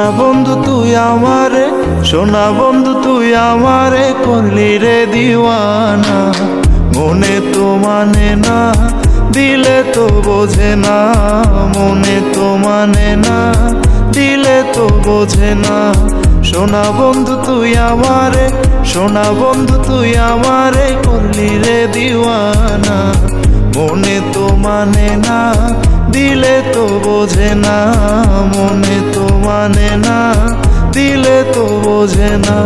সোনা বন্ধু তুই আমারে, সোনা বন্ধু তুই আমারে করলি রে দিওয়ানা। মনে তো মানে না, দিলে তো বোঝে না, মনে তো মানে না, দিলে তো বোঝে না। সোনা বন্ধু তুই আমারে, সোনা বন্ধু তুই আমারে করলি রে দিওয়ানা। মনে তো মানে না, দিলে তো বোঝে না, মনে তো মানে না, দিলে তো বোঝে না।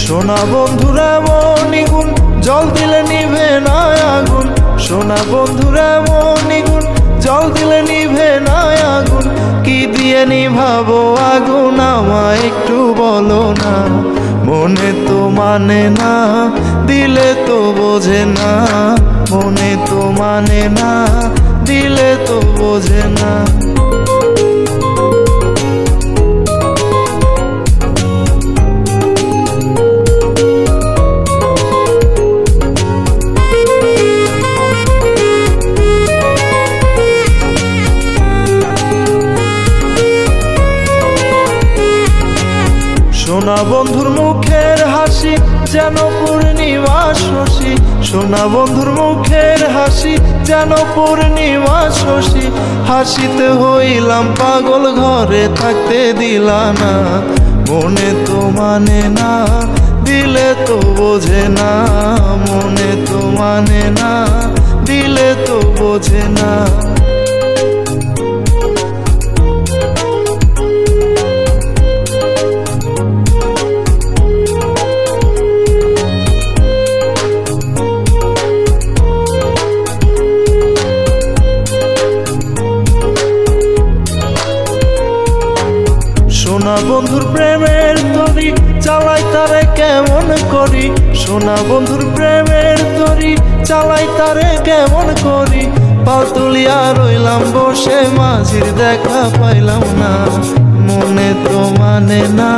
সোনা বন্ধুরা মনি গুণ, জল দিলে নিভে না আগুন। সোনা বন্ধুরা মনি গুণ, জল দিলে নিভে না আগুন। কি দিয়ে নিভাবো আগুন আমায় একটু বলো না। মনে তো মানে না, দিলে তো বোঝে না, মনে তো মানে না, দিলে তো বোঝে না। সোনা বন্ধুর মুখের হাসি যেন পূর্ণিমা শশী। সোনা বন্ধুর মুখের হাসি যেন পূর্ণিমা শশী। হাসিতে হইলাম পাগল, ঘরে থাকতে দিলা না। মনে তো মানে না, দিলে তো বোঝে না, মনে তো মানে না, দিলে তো বোঝে না। সোনা বন্ধুর প্রেমের তরি চালাই তারে কেমন করি। সোনা বন্ধুর প্রেমের তরি চালাই তারে কেমন করি। পাল তুলিয়া রইলাম বসে, মাঝির দেখা পাইলাম না। মনে তো মানে না,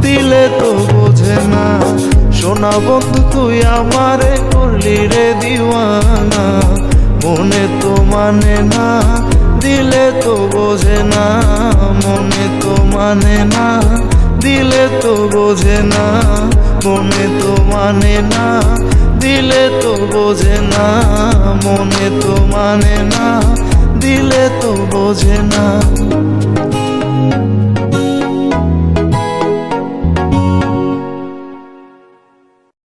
দিলে তো বোঝে না। সোনা বন্ধু তুই আমারে করলি রে দিওয়ানা। মনে তো মানে না, দিলে তো বোঝে না, মনে তো মানে না, দিলে তো বোঝে না। মনে তো মানে না, দিলে তো বোঝে না, মনে তো মানে না, দিলে তো বোঝে না।